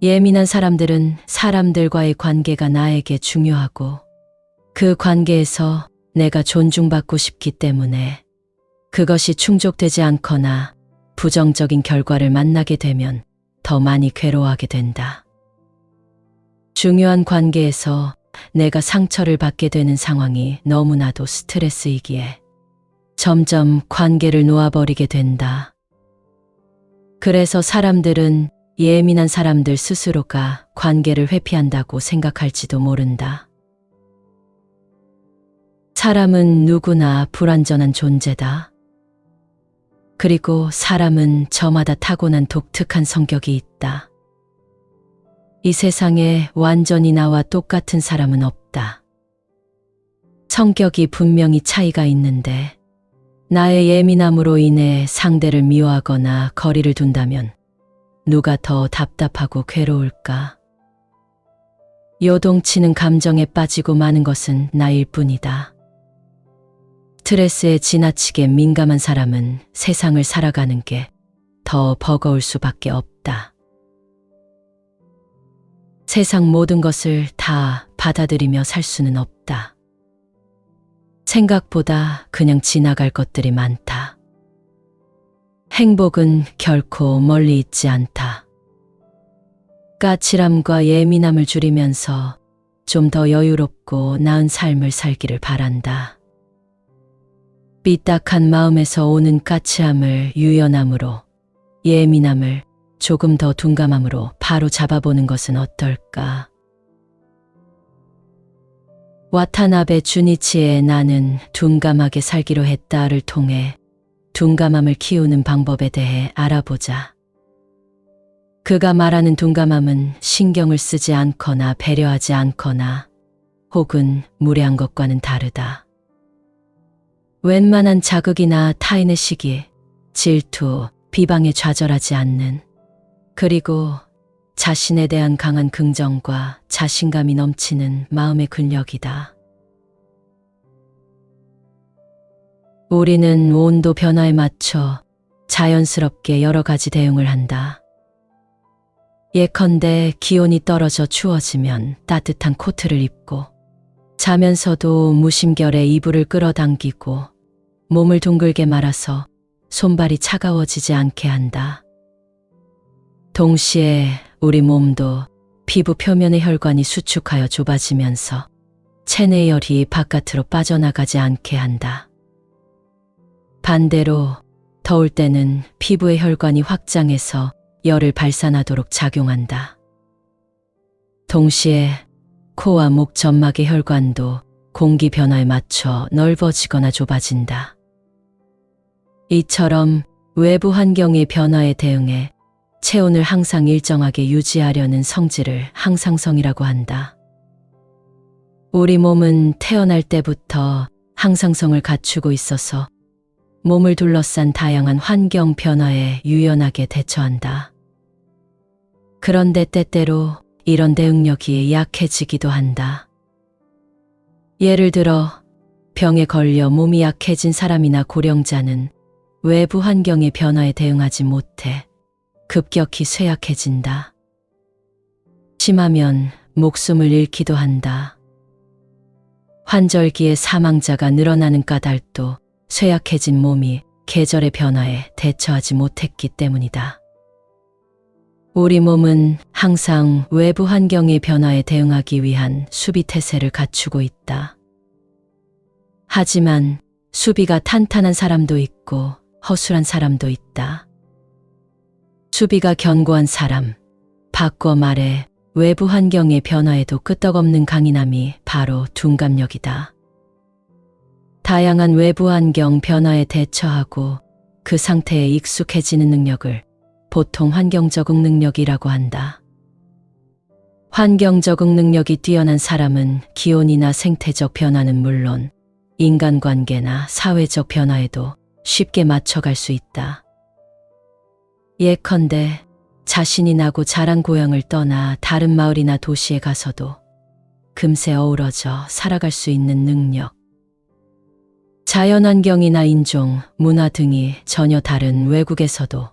예민한 사람들은 사람들과의 관계가 나에게 중요하고 그 관계에서 내가 존중받고 싶기 때문에 그것이 충족되지 않거나 부정적인 결과를 만나게 되면 더 많이 괴로워하게 된다. 중요한 관계에서 내가 상처를 받게 되는 상황이 너무나도 스트레스이기에 점점 관계를 놓아버리게 된다. 그래서 사람들은 예민한 사람들 스스로가 관계를 회피한다고 생각할지도 모른다. 사람은 누구나 불완전한 존재다. 그리고 사람은 저마다 타고난 독특한 성격이 있다. 이 세상에 완전히 나와 똑같은 사람은 없다. 성격이 분명히 차이가 있는데 나의 예민함으로 인해 상대를 미워하거나 거리를 둔다면 누가 더 답답하고 괴로울까? 요동치는 감정에 빠지고 마는 것은 나일 뿐이다. 스트레스에 지나치게 민감한 사람은 세상을 살아가는 게 더 버거울 수밖에 없다. 세상 모든 것을 다 받아들이며 살 수는 없다. 생각보다 그냥 지나갈 것들이 많다. 행복은 결코 멀리 있지 않다. 까칠함과 예민함을 줄이면서 좀 더 여유롭고 나은 삶을 살기를 바란다. 삐딱한 마음에서 오는 까칠함을 유연함으로, 예민함을 조금 더 둔감함으로 바로 잡아보는 것은 어떨까? 와타나베 주니치의 나는 둔감하게 살기로 했다를 통해 둔감함을 키우는 방법에 대해 알아보자. 그가 말하는 둔감함은 신경을 쓰지 않거나 배려하지 않거나 혹은 무례한 것과는 다르다. 웬만한 자극이나 타인의 시기, 질투, 비방에 좌절하지 않는, 그리고 자신에 대한 강한 긍정과 자신감이 넘치는 마음의 근력이다. 우리는 온도 변화에 맞춰 자연스럽게 여러 가지 대응을 한다. 예컨대 기온이 떨어져 추워지면 따뜻한 코트를 입고, 자면서도 무심결에 이불을 끌어당기고 몸을 둥글게 말아서 손발이 차가워지지 않게 한다. 동시에 우리 몸도 피부 표면의 혈관이 수축하여 좁아지면서 체내 열이 바깥으로 빠져나가지 않게 한다. 반대로 더울 때는 피부의 혈관이 확장해서 열을 발산하도록 작용한다. 동시에 코와 목 점막의 혈관도 공기 변화에 맞춰 넓어지거나 좁아진다. 이처럼 외부 환경의 변화에 대응해 체온을 항상 일정하게 유지하려는 성질을 항상성이라고 한다. 우리 몸은 태어날 때부터 항상성을 갖추고 있어서 몸을 둘러싼 다양한 환경 변화에 유연하게 대처한다. 그런데 때때로 이런 대응력이 약해지기도 한다. 예를 들어 병에 걸려 몸이 약해진 사람이나 고령자는 외부 환경의 변화에 대응하지 못해 급격히 쇠약해진다. 심하면 목숨을 잃기도 한다. 환절기에 사망자가 늘어나는 까닭도 쇠약해진 몸이 계절의 변화에 대처하지 못했기 때문이다. 우리 몸은 항상 외부 환경의 변화에 대응하기 위한 수비 태세를 갖추고 있다. 하지만 수비가 탄탄한 사람도 있고 허술한 사람도 있다. 수비가 견고한 사람, 바꿔 말해 외부 환경의 변화에도 끄떡없는 강인함이 바로 둔감력이다. 다양한 외부 환경 변화에 대처하고 그 상태에 익숙해지는 능력을 보통 환경 적응 능력이라고 한다. 환경 적응 능력이 뛰어난 사람은 기온이나 생태적 변화는 물론 인간관계나 사회적 변화에도 쉽게 맞춰갈 수 있다. 예컨대 자신이 나고 자란 고향을 떠나 다른 마을이나 도시에 가서도 금세 어우러져 살아갈 수 있는 능력. 자연환경이나 인종, 문화 등이 전혀 다른 외국에서도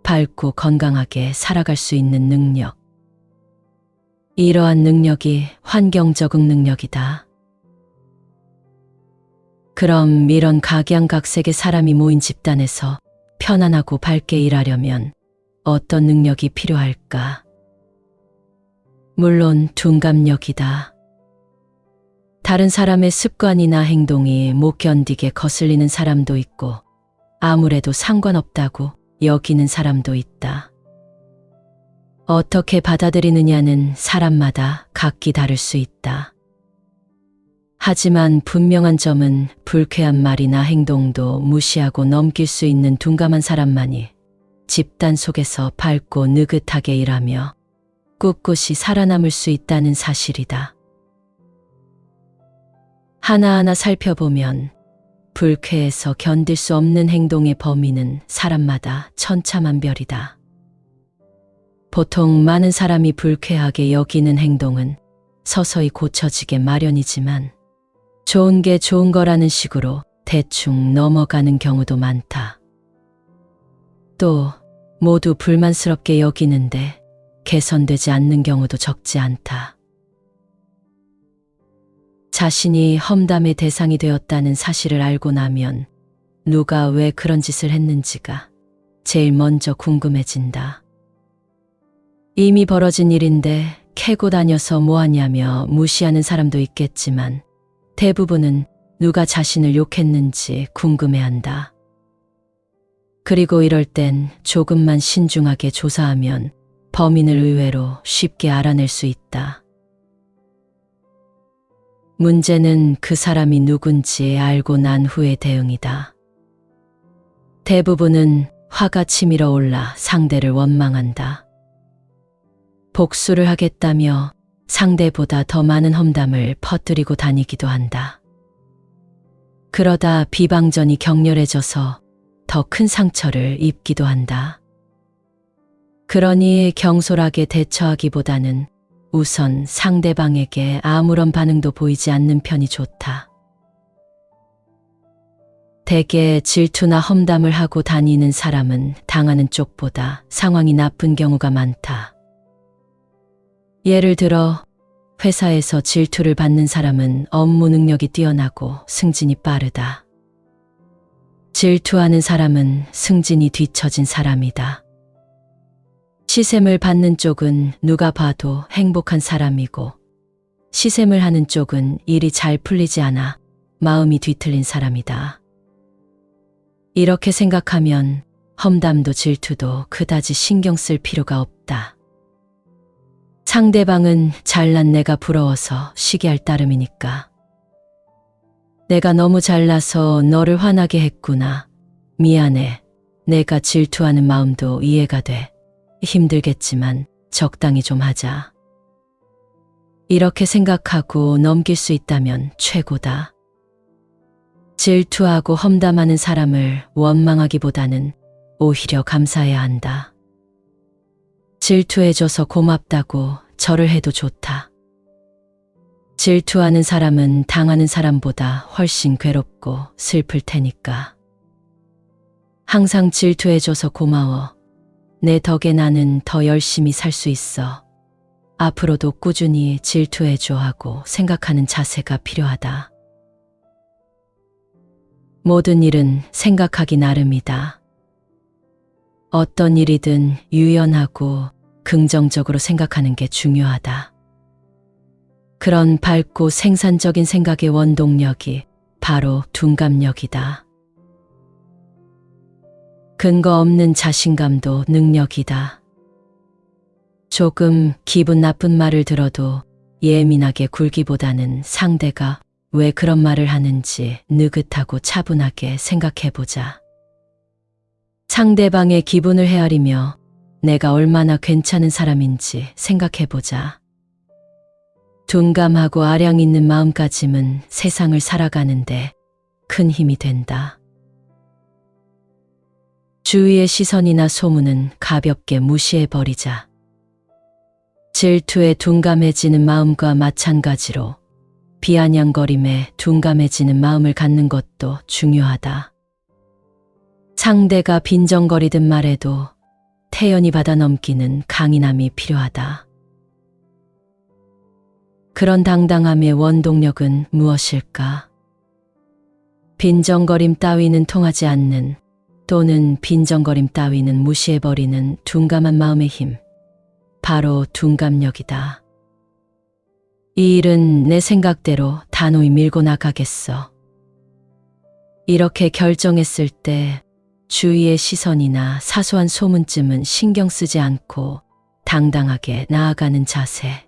밝고 건강하게 살아갈 수 있는 능력. 이러한 능력이 환경 적응 능력이다. 그럼 이런 각양각색의 사람이 모인 집단에서 편안하고 밝게 일하려면 어떤 능력이 필요할까? 물론 둔감력이다. 다른 사람의 습관이나 행동이 못 견디게 거슬리는 사람도 있고 아무래도 상관없다고 여기는 사람도 있다. 어떻게 받아들이느냐는 사람마다 각기 다를 수 있다. 하지만 분명한 점은 불쾌한 말이나 행동도 무시하고 넘길 수 있는 둔감한 사람만이 집단 속에서 밝고 느긋하게 일하며 꿋꿋이 살아남을 수 있다는 사실이다. 하나하나 살펴보면 불쾌해서 견딜 수 없는 행동의 범위는 사람마다 천차만별이다. 보통 많은 사람이 불쾌하게 여기는 행동은 서서히 고쳐지게 마련이지만 좋은 게 좋은 거라는 식으로 대충 넘어가는 경우도 많다. 또 모두 불만스럽게 여기는데 개선되지 않는 경우도 적지 않다. 자신이 험담의 대상이 되었다는 사실을 알고 나면 누가 왜 그런 짓을 했는지가 제일 먼저 궁금해진다. 이미 벌어진 일인데 캐고 다녀서 뭐하냐며 무시하는 사람도 있겠지만 대부분은 누가 자신을 욕했는지 궁금해한다. 그리고 이럴 땐 조금만 신중하게 조사하면 범인을 의외로 쉽게 알아낼 수 있다. 문제는 그 사람이 누군지 알고 난 후의 대응이다. 대부분은 화가 치밀어 올라 상대를 원망한다. 복수를 하겠다며 상대보다 더 많은 험담을 퍼뜨리고 다니기도 한다. 그러다 비방전이 격렬해져서 더 큰 상처를 입기도 한다. 그러니 경솔하게 대처하기보다는 우선 상대방에게 아무런 반응도 보이지 않는 편이 좋다. 대개 질투나 험담을 하고 다니는 사람은 당하는 쪽보다 상황이 나쁜 경우가 많다. 예를 들어 회사에서 질투를 받는 사람은 업무 능력이 뛰어나고 승진이 빠르다. 질투하는 사람은 승진이 뒤처진 사람이다. 시샘을 받는 쪽은 누가 봐도 행복한 사람이고 시샘을 하는 쪽은 일이 잘 풀리지 않아 마음이 뒤틀린 사람이다. 이렇게 생각하면 험담도 질투도 그다지 신경 쓸 필요가 없다. 상대방은 잘난 내가 부러워서 시기할 따름이니까. 내가 너무 잘나서 너를 화나게 했구나. 미안해. 내가 질투하는 마음도 이해가 돼. 힘들겠지만 적당히 좀 하자. 이렇게 생각하고 넘길 수 있다면 최고다. 질투하고 험담하는 사람을 원망하기보다는 오히려 감사해야 한다. 질투해줘서 고맙다고 절을 해도 좋다. 질투하는 사람은 당하는 사람보다 훨씬 괴롭고 슬플 테니까. 항상 질투해줘서 고마워. 내 덕에 나는 더 열심히 살 수 있어. 앞으로도 꾸준히 질투해줘 하고 생각하는 자세가 필요하다. 모든 일은 생각하기 나름이다. 어떤 일이든 유연하고 긍정적으로 생각하는 게 중요하다. 그런 밝고 생산적인 생각의 원동력이 바로 둔감력이다. 근거 없는 자신감도 능력이다. 조금 기분 나쁜 말을 들어도 예민하게 굴기보다는 상대가 왜 그런 말을 하는지 느긋하고 차분하게 생각해보자. 상대방의 기분을 헤아리며 내가 얼마나 괜찮은 사람인지 생각해보자. 둔감하고 아량 있는 마음가짐은 세상을 살아가는데 큰 힘이 된다. 주위의 시선이나 소문은 가볍게 무시해버리자. 질투에 둔감해지는 마음과 마찬가지로 비아냥거림에 둔감해지는 마음을 갖는 것도 중요하다. 상대가 빈정거리든 말해도 태연히 받아 넘기는 강인함이 필요하다. 그런 당당함의 원동력은 무엇일까? 빈정거림 따위는 통하지 않는, 또는 빈정거림 따위는 무시해버리는 둔감한 마음의 힘, 바로 둔감력이다. 이 일은 내 생각대로 단호히 밀고 나가겠어. 이렇게 결정했을 때 주위의 시선이나 사소한 소문쯤은 신경 쓰지 않고 당당하게 나아가는 자세.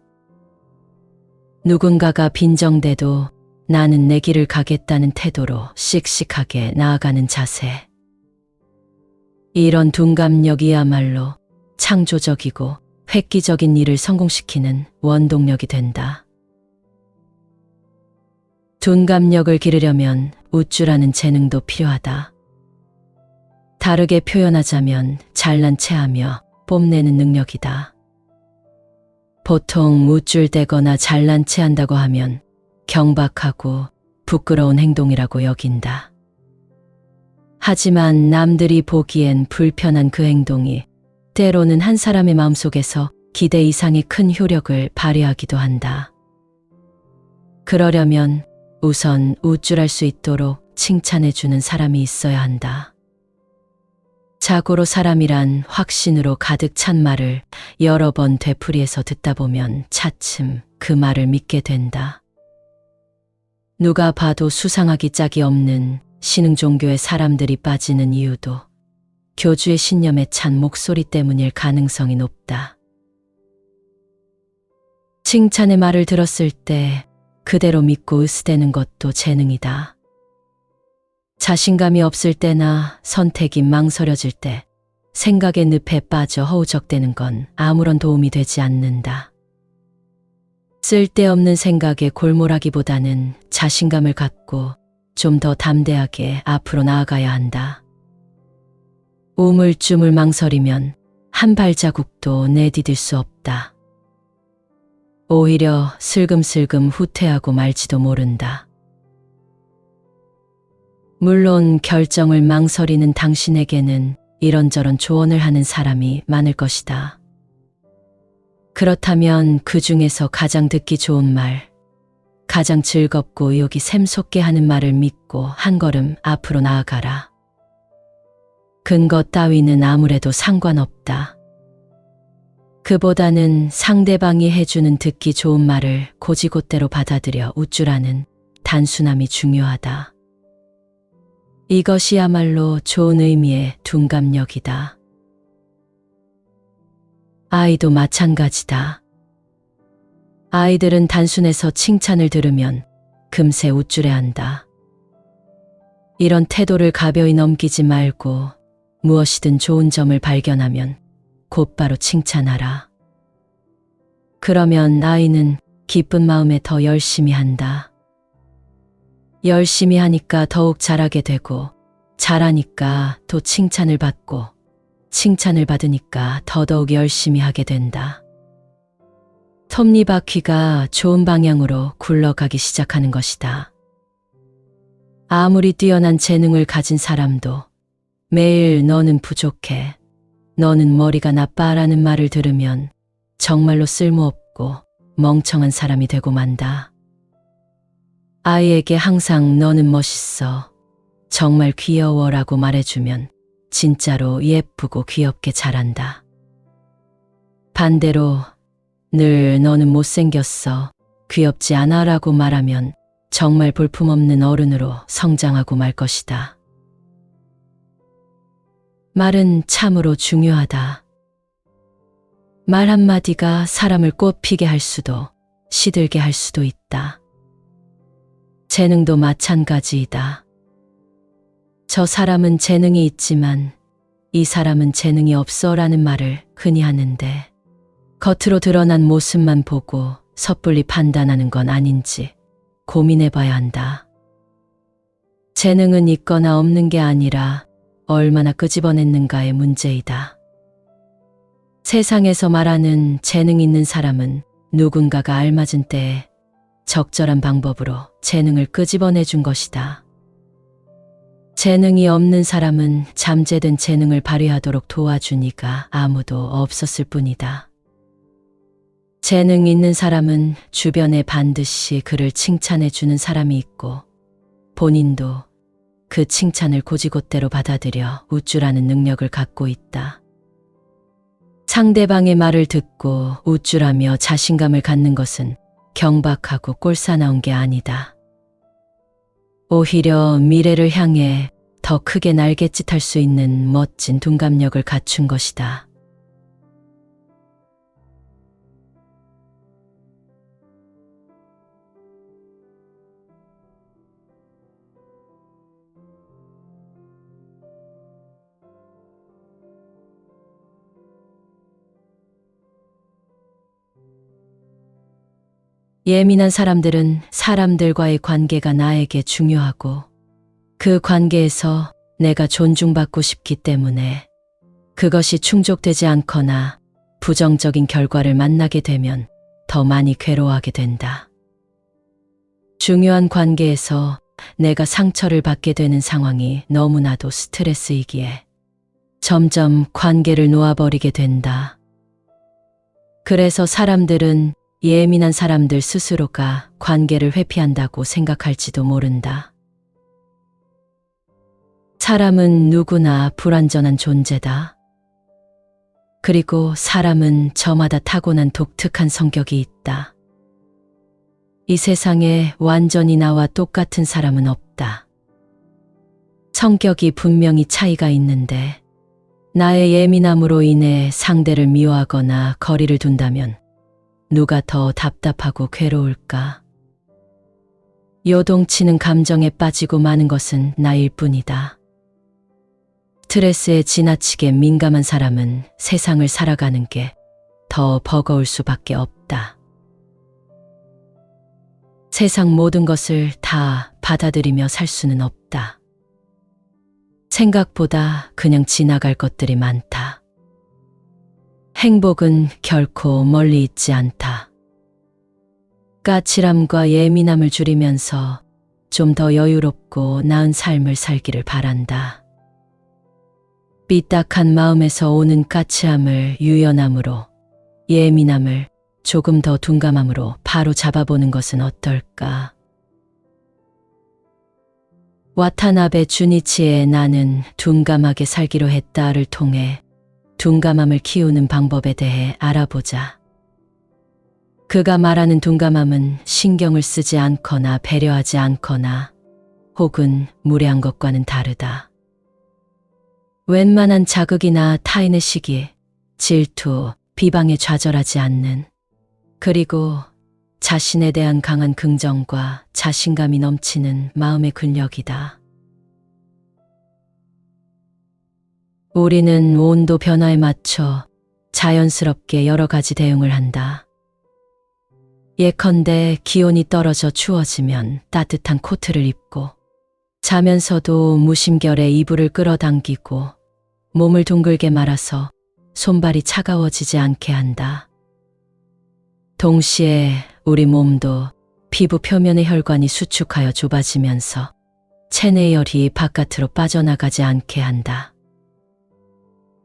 누군가가 빈정대도 나는 내 길을 가겠다는 태도로 씩씩하게 나아가는 자세. 이런 둔감력이야말로 창조적이고 획기적인 일을 성공시키는 원동력이 된다. 둔감력을 기르려면 우쭐하는 재능도 필요하다. 다르게 표현하자면 잘난 체하며 뽐내는 능력이다. 보통 우쭐대거나 잘난 체한다고 하면 경박하고 부끄러운 행동이라고 여긴다. 하지만 남들이 보기엔 불편한 그 행동이 때로는 한 사람의 마음속에서 기대 이상의 큰 효력을 발휘하기도 한다. 그러려면 우선 우쭐할 수 있도록 칭찬해주는 사람이 있어야 한다. 자고로 사람이란 확신으로 가득 찬 말을 여러 번 되풀이해서 듣다 보면 차츰 그 말을 믿게 된다. 누가 봐도 수상하기 짝이 없는 신흥 종교의 사람들이 빠지는 이유도 교주의 신념에 찬 목소리 때문일 가능성이 높다. 칭찬의 말을 들었을 때 그대로 믿고 으스대는 것도 재능이다. 자신감이 없을 때나 선택이 망설여질 때 생각의 늪에 빠져 허우적대는 건 아무런 도움이 되지 않는다. 쓸데없는 생각에 골몰하기보다는 자신감을 갖고 좀 더 담대하게 앞으로 나아가야 한다. 우물쭈물 망설이면 한 발자국도 내디딜 수 없다. 오히려 슬금슬금 후퇴하고 말지도 모른다. 물론 결정을 망설이는 당신에게는 이런저런 조언을 하는 사람이 많을 것이다. 그렇다면 그 중에서 가장 듣기 좋은 말, 가장 즐겁고 의욕이 샘솟게 하는 말을 믿고 한 걸음 앞으로 나아가라. 근거 따위는 아무래도 상관없다. 그보다는 상대방이 해주는 듣기 좋은 말을 고지곳대로 받아들여 우쭐하는 단순함이 중요하다. 이것이야말로 좋은 의미의 둔감력이다. 아이도 마찬가지다. 아이들은 단순해서 칭찬을 들으면 금세 우쭐해한다. 이런 태도를 가벼이 넘기지 말고 무엇이든 좋은 점을 발견하면 곧바로 칭찬하라. 그러면 아이는 기쁜 마음에 더 열심히 한다. 열심히 하니까 더욱 잘하게 되고, 잘하니까 또 칭찬을 받고, 칭찬을 받으니까 더더욱 열심히 하게 된다. 톱니바퀴가 좋은 방향으로 굴러가기 시작하는 것이다. 아무리 뛰어난 재능을 가진 사람도 매일 너는 부족해, 너는 머리가 나빠라는 말을 들으면 정말로 쓸모없고 멍청한 사람이 되고 만다. 아이에게 항상 너는 멋있어, 정말 귀여워라고 말해주면 진짜로 예쁘고 귀엽게 자란다. 반대로 늘 너는 못생겼어, 귀엽지 않아라고 말하면 정말 볼품없는 어른으로 성장하고 말 것이다. 말은 참으로 중요하다. 말 한마디가 사람을 꽃피게 할 수도 시들게 할 수도 있다. 재능도 마찬가지이다. 저 사람은 재능이 있지만 이 사람은 재능이 없어라는 말을 흔히 하는데, 겉으로 드러난 모습만 보고 섣불리 판단하는 건 아닌지 고민해봐야 한다. 재능은 있거나 없는 게 아니라 얼마나 끄집어냈는가의 문제이다. 세상에서 말하는 재능 있는 사람은 누군가가 알맞은 때에 적절한 방법으로 재능을 끄집어내 준 것이다. 재능이 없는 사람은 잠재된 재능을 발휘하도록 도와준 이가 아무도 없었을 뿐이다. 재능 있는 사람은 주변에 반드시 그를 칭찬해 주는 사람이 있고 본인도 그 칭찬을 곧이곧대로 받아들여 우쭐하는 능력을 갖고 있다. 상대방의 말을 듣고 우쭐하며 자신감을 갖는 것은 경박하고 꼴사나운 게 아니다. 오히려 미래를 향해 더 크게 날갯짓할 수 있는 멋진 둔감력을 갖춘 것이다. 예민한 사람들은 사람들과의 관계가 나에게 중요하고 그 관계에서 내가 존중받고 싶기 때문에 그것이 충족되지 않거나 부정적인 결과를 만나게 되면 더 많이 괴로워하게 된다. 중요한 관계에서 내가 상처를 받게 되는 상황이 너무나도 스트레스이기에 점점 관계를 놓아버리게 된다. 그래서 사람들은 예민한 사람들 스스로가 관계를 회피한다고 생각할지도 모른다. 사람은 누구나 불완전한 존재다. 그리고 사람은 저마다 타고난 독특한 성격이 있다. 이 세상에 완전히 나와 똑같은 사람은 없다. 성격이 분명히 차이가 있는데 나의 예민함으로 인해 상대를 미워하거나 거리를 둔다면 누가 더 답답하고 괴로울까? 요동치는 감정에 빠지고 마는 것은 나일 뿐이다. 스트레스에 지나치게 민감한 사람은 세상을 살아가는 게 더 버거울 수밖에 없다. 세상 모든 것을 다 받아들이며 살 수는 없다. 생각보다 그냥 지나갈 것들이 많다. 행복은 결코 멀리 있지 않다. 까칠함과 예민함을 줄이면서 좀 더 여유롭고 나은 삶을 살기를 바란다. 삐딱한 마음에서 오는 까칠함을 유연함으로, 예민함을 조금 더 둔감함으로 바로 잡아보는 것은 어떨까? 와타나베 주니치의 나는 둔감하게 살기로 했다를 통해 둔감함을 키우는 방법에 대해 알아보자. 그가 말하는 둔감함은 신경을 쓰지 않거나 배려하지 않거나 혹은 무례한 것과는 다르다. 웬만한 자극이나 타인의 시기, 질투, 비방에 좌절하지 않는, 그리고 자신에 대한 강한 긍정과 자신감이 넘치는 마음의 근력이다. 우리는 온도 변화에 맞춰 자연스럽게 여러 가지 대응을 한다. 예컨대 기온이 떨어져 추워지면 따뜻한 코트를 입고 자면서도 무심결에 이불을 끌어당기고 몸을 둥글게 말아서 손발이 차가워지지 않게 한다. 동시에 우리 몸도 피부 표면의 혈관이 수축하여 좁아지면서 체내의 열이 바깥으로 빠져나가지 않게 한다.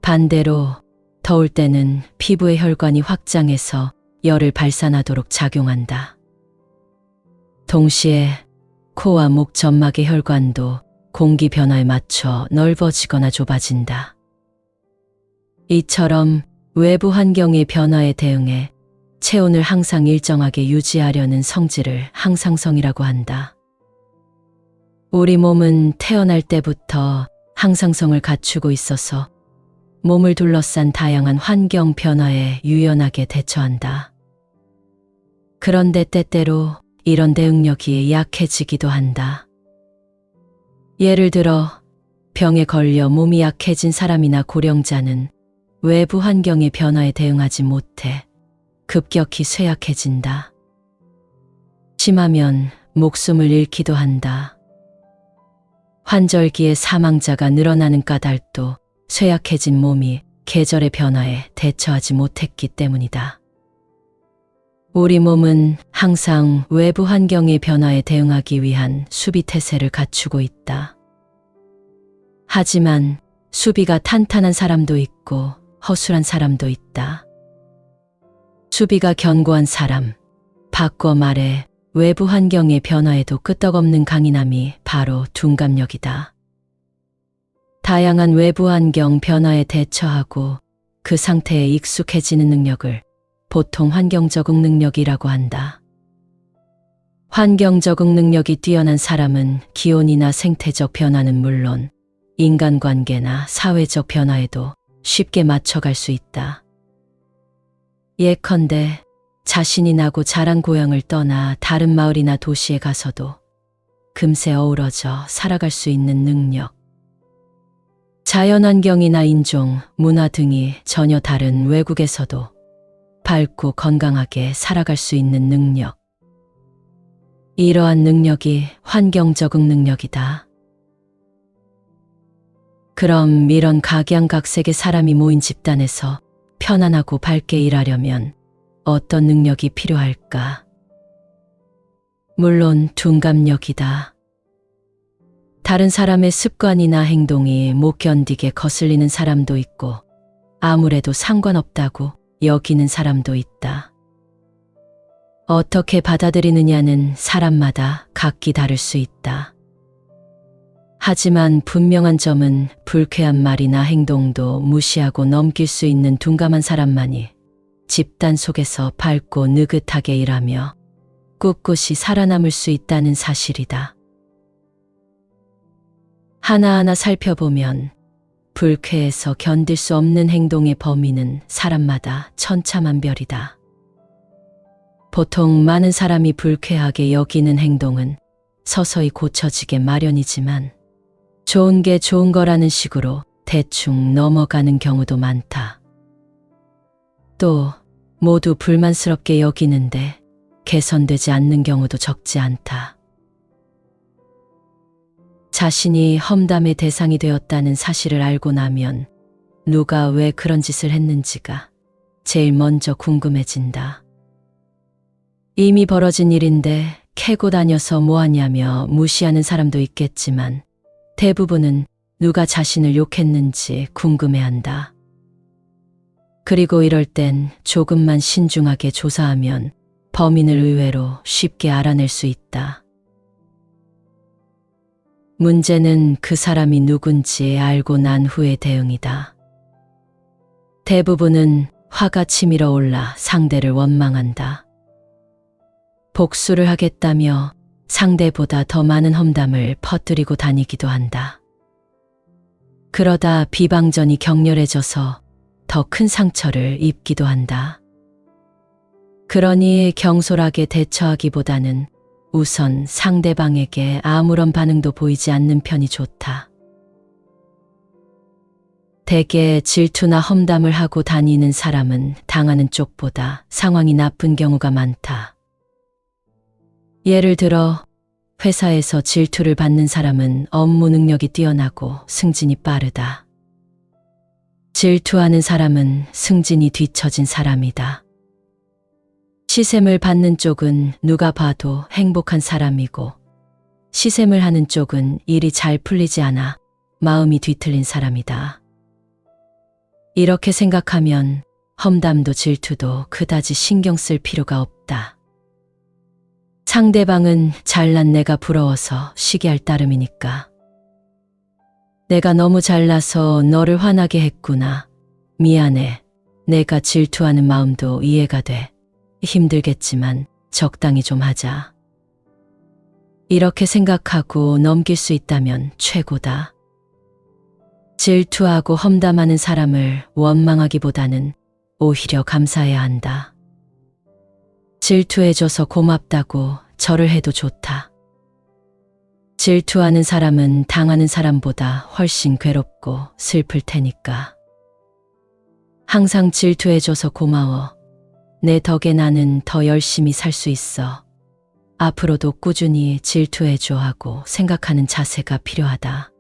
반대로 더울 때는 피부의 혈관이 확장해서 열을 발산하도록 작용한다. 동시에 코와 목 점막의 혈관도 공기 변화에 맞춰 넓어지거나 좁아진다. 이처럼 외부 환경의 변화에 대응해 체온을 항상 일정하게 유지하려는 성질을 항상성이라고 한다. 우리 몸은 태어날 때부터 항상성을 갖추고 있어서 몸을 둘러싼 다양한 환경 변화에 유연하게 대처한다. 그런데 때때로 이런 대응력이 약해지기도 한다. 예를 들어 병에 걸려 몸이 약해진 사람이나 고령자는 외부 환경의 변화에 대응하지 못해 급격히 쇠약해진다. 심하면 목숨을 잃기도 한다. 환절기에 사망자가 늘어나는 까닭도 쇠약해진 몸이 계절의 변화에 대처하지 못했기 때문이다. 우리 몸은 항상 외부 환경의 변화에 대응하기 위한 수비 태세를 갖추고 있다. 하지만 수비가 탄탄한 사람도 있고 허술한 사람도 있다. 수비가 견고한 사람, 바꿔 말해 외부 환경의 변화에도 끄떡없는 강인함이 바로 둔감력이다. 다양한 외부 환경 변화에 대처하고 그 상태에 익숙해지는 능력을 보통 환경 적응 능력이라고 한다. 환경 적응 능력이 뛰어난 사람은 기온이나 생태적 변화는 물론 인간관계나 사회적 변화에도 쉽게 맞춰갈 수 있다. 예컨대 자신이 나고 자란 고향을 떠나 다른 마을이나 도시에 가서도 금세 어우러져 살아갈 수 있는 능력. 자연환경이나 인종, 문화 등이 전혀 다른 외국에서도 밝고 건강하게 살아갈 수 있는 능력. 이러한 능력이 환경 적응 능력이다. 그럼 이런 각양각색의 사람이 모인 집단에서 편안하고 밝게 일하려면 어떤 능력이 필요할까? 물론 둔감력이다. 다른 사람의 습관이나 행동이 못 견디게 거슬리는 사람도 있고 아무래도 상관없다고 여기는 사람도 있다. 어떻게 받아들이느냐는 사람마다 각기 다를 수 있다. 하지만 분명한 점은 불쾌한 말이나 행동도 무시하고 넘길 수 있는 둔감한 사람만이 집단 속에서 밝고 느긋하게 일하며 꿋꿋이 살아남을 수 있다는 사실이다. 하나하나 살펴보면 불쾌해서 견딜 수 없는 행동의 범위는 사람마다 천차만별이다. 보통 많은 사람이 불쾌하게 여기는 행동은 서서히 고쳐지게 마련이지만 좋은 게 좋은 거라는 식으로 대충 넘어가는 경우도 많다. 또 모두 불만스럽게 여기는데 개선되지 않는 경우도 적지 않다. 자신이 험담의 대상이 되었다는 사실을 알고 나면 누가 왜 그런 짓을 했는지가 제일 먼저 궁금해진다. 이미 벌어진 일인데 캐고 다녀서 뭐하냐며 무시하는 사람도 있겠지만 대부분은 누가 자신을 욕했는지 궁금해한다. 그리고 이럴 땐 조금만 신중하게 조사하면 범인을 의외로 쉽게 알아낼 수 있다. 문제는 그 사람이 누군지 알고 난 후의 대응이다. 대부분은 화가 치밀어 올라 상대를 원망한다. 복수를 하겠다며 상대보다 더 많은 험담을 퍼뜨리고 다니기도 한다. 그러다 비방전이 격렬해져서 더 큰 상처를 입기도 한다. 그러니 경솔하게 대처하기보다는 우선 상대방에게 아무런 반응도 보이지 않는 편이 좋다. 대개 질투나 험담을 하고 다니는 사람은 당하는 쪽보다 상황이 나쁜 경우가 많다. 예를 들어 회사에서 질투를 받는 사람은 업무 능력이 뛰어나고 승진이 빠르다. 질투하는 사람은 승진이 뒤처진 사람이다. 시샘을 받는 쪽은 누가 봐도 행복한 사람이고 시샘을 하는 쪽은 일이 잘 풀리지 않아 마음이 뒤틀린 사람이다. 이렇게 생각하면 험담도 질투도 그다지 신경 쓸 필요가 없다. 상대방은 잘난 내가 부러워서 시기할 따름이니까. 내가 너무 잘나서 너를 화나게 했구나. 미안해. 내가 질투하는 마음도 이해가 돼. 힘들겠지만 적당히 좀 하자. 이렇게 생각하고 넘길 수 있다면 최고다. 질투하고 험담하는 사람을 원망하기보다는 오히려 감사해야 한다. 질투해줘서 고맙다고 절을 해도 좋다. 질투하는 사람은 당하는 사람보다 훨씬 괴롭고 슬플 테니까. 항상 질투해줘서 고마워. 내 덕에 나는 더 열심히 살 수 있어. 앞으로도 꾸준히 질투해줘 하고 생각하는 자세가 필요하다.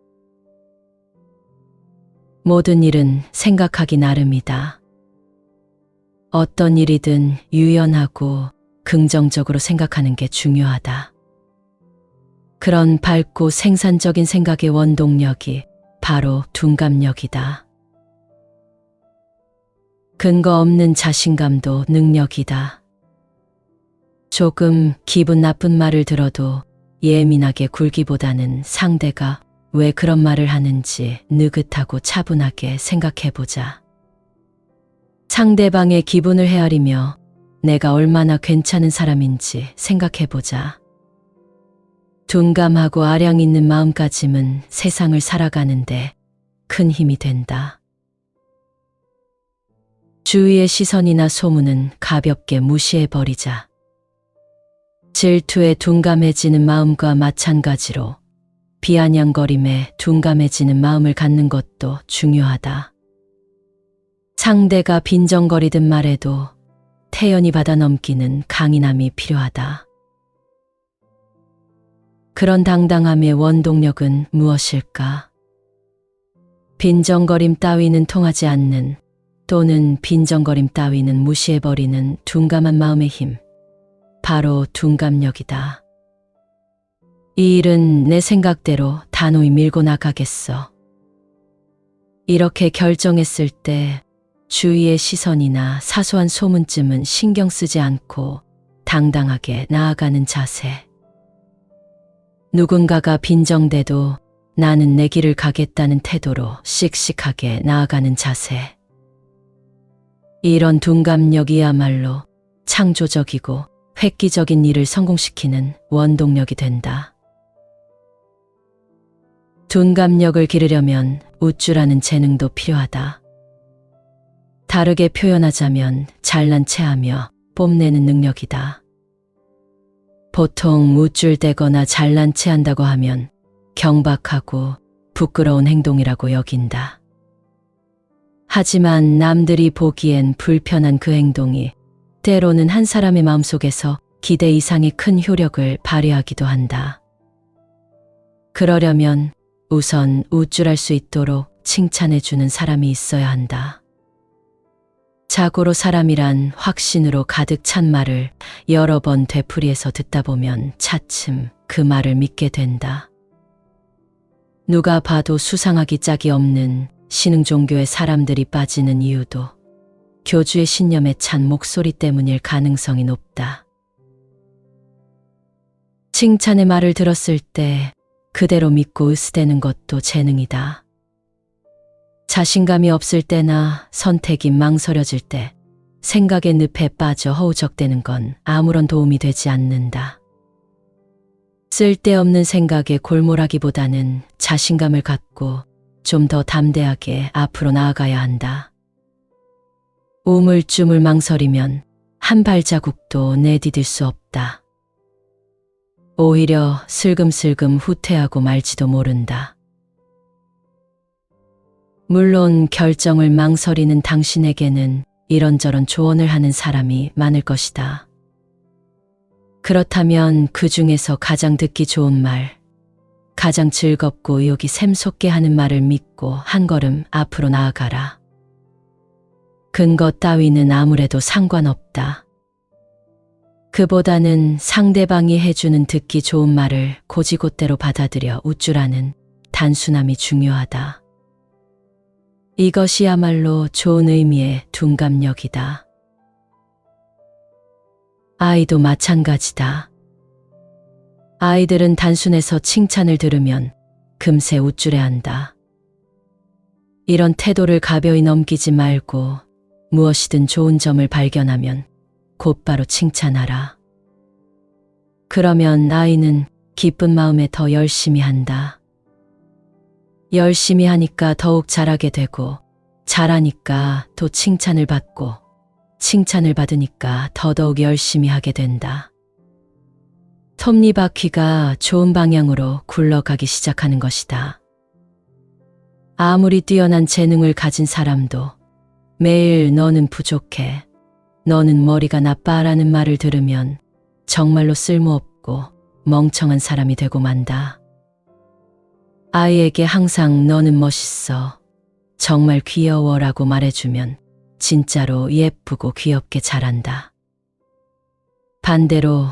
모든 일은 생각하기 나름이다. 어떤 일이든 유연하고 긍정적으로 생각하는 게 중요하다. 그런 밝고 생산적인 생각의 원동력이 바로 둔감력이다. 근거 없는 자신감도 능력이다. 조금 기분 나쁜 말을 들어도 예민하게 굴기보다는 상대가 왜 그런 말을 하는지 느긋하고 차분하게 생각해보자. 상대방의 기분을 헤아리며 내가 얼마나 괜찮은 사람인지 생각해보자. 둔감하고 아량 있는 마음가짐은 세상을 살아가는데 큰 힘이 된다. 주위의 시선이나 소문은 가볍게 무시해버리자. 질투에 둔감해지는 마음과 마찬가지로 비아냥거림에 둔감해지는 마음을 갖는 것도 중요하다. 상대가 빈정거리든 말해도 태연히 받아넘기는 강인함이 필요하다. 그런 당당함의 원동력은 무엇일까? 빈정거림 따위는 통하지 않는, 또는 빈정거림 따위는 무시해버리는 둔감한 마음의 힘, 바로 둔감력이다. 이 일은 내 생각대로 단호히 밀고 나가겠어. 이렇게 결정했을 때 주위의 시선이나 사소한 소문쯤은 신경 쓰지 않고 당당하게 나아가는 자세. 누군가가 빈정대도 나는 내 길을 가겠다는 태도로 씩씩하게 나아가는 자세. 이런 둔감력이야말로 창조적이고 획기적인 일을 성공시키는 원동력이 된다. 둔감력을 기르려면 우쭐하는 재능도 필요하다. 다르게 표현하자면 잘난 체하며 뽐내는 능력이다. 보통 우쭐대거나 잘난 체한다고 하면 경박하고 부끄러운 행동이라고 여긴다. 하지만 남들이 보기엔 불편한 그 행동이 때로는 한 사람의 마음속에서 기대 이상의 큰 효력을 발휘하기도 한다. 그러려면 우선 우쭐할 수 있도록 칭찬해주는 사람이 있어야 한다. 자고로 사람이란 확신으로 가득 찬 말을 여러 번 되풀이해서 듣다 보면 차츰 그 말을 믿게 된다. 누가 봐도 수상하기 짝이 없는 신흥 종교의 사람들이 빠지는 이유도 교주의 신념에 찬 목소리 때문일 가능성이 높다. 칭찬의 말을 들었을 때 그대로 믿고 으스대는 것도 재능이다. 자신감이 없을 때나 선택이 망설여질 때 생각의 늪에 빠져 허우적대는 건 아무런 도움이 되지 않는다. 쓸데없는 생각에 골몰하기보다는 자신감을 갖고 좀 더 담대하게 앞으로 나아가야 한다. 우물쭈물 망설이면 한 발자국도 내디딜 수 없다. 오히려 슬금슬금 후퇴하고 말지도 모른다. 물론 결정을 망설이는 당신에게는 이런저런 조언을 하는 사람이 많을 것이다. 그렇다면 그 중에서 가장 듣기 좋은 말, 가장 즐겁고 의욕이 샘솟게 하는 말을 믿고 한 걸음 앞으로 나아가라. 근거 따위는 아무래도 상관없다. 그보다는 상대방이 해주는 듣기 좋은 말을 고지곳대로 받아들여 우쭐하는 단순함이 중요하다. 이것이야말로 좋은 의미의 둔감력이다. 아이도 마찬가지다. 아이들은 단순해서 칭찬을 들으면 금세 우쭐해한다. 이런 태도를 가벼이 넘기지 말고 무엇이든 좋은 점을 발견하면 곧바로 칭찬하라. 그러면 아이는 기쁜 마음에 더 열심히 한다. 열심히 하니까 더욱 잘하게 되고, 잘하니까 또 칭찬을 받고, 칭찬을 받으니까 더더욱 열심히 하게 된다. 톱니바퀴가 좋은 방향으로 굴러가기 시작하는 것이다. 아무리 뛰어난 재능을 가진 사람도 매일 너는 부족해, 너는 머리가 나빠라는 말을 들으면 정말로 쓸모없고 멍청한 사람이 되고 만다. 아이에게 항상 너는 멋있어, 정말 귀여워라고 말해주면 진짜로 예쁘고 귀엽게 자란다. 반대로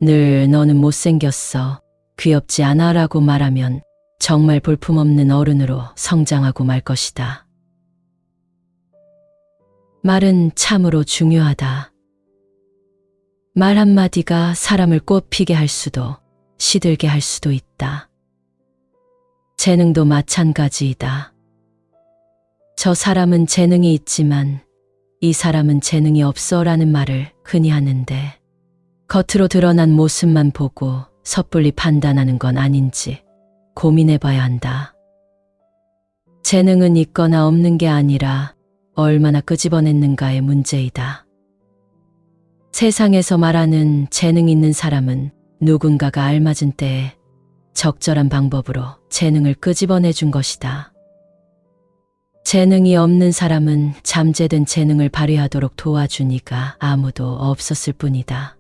늘 너는 못생겼어, 귀엽지 않아라고 말하면 정말 볼품없는 어른으로 성장하고 말 것이다. 말은 참으로 중요하다. 말 한마디가 사람을 꽃피게 할 수도 시들게 할 수도 있다. 재능도 마찬가지이다. 저 사람은 재능이 있지만 이 사람은 재능이 없어라는 말을 흔히 하는데 겉으로 드러난 모습만 보고 섣불리 판단하는 건 아닌지 고민해봐야 한다. 재능은 있거나 없는 게 아니라 얼마나 끄집어냈는가의 문제이다. 세상에서 말하는 재능 있는 사람은 누군가가 알맞은 때에 적절한 방법으로 재능을 끄집어내준 것이다. 재능이 없는 사람은 잠재된 재능을 발휘하도록 도와준 이가 아무도 없었을 뿐이다.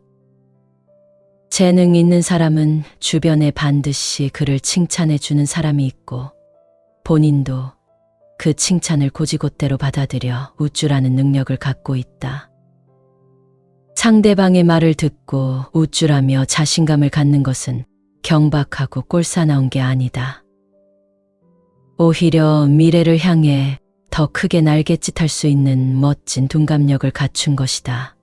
재능 있는 사람은 주변에 반드시 그를 칭찬해주는 사람이 있고 본인도 그 칭찬을 곧이곧대로 받아들여 우쭐하는 능력을 갖고 있다. 상대방의 말을 듣고 우쭐하며 자신감을 갖는 것은 경박하고 꼴사나운 게 아니다. 오히려 미래를 향해 더 크게 날갯짓할 수 있는 멋진 둔감력을 갖춘 것이다.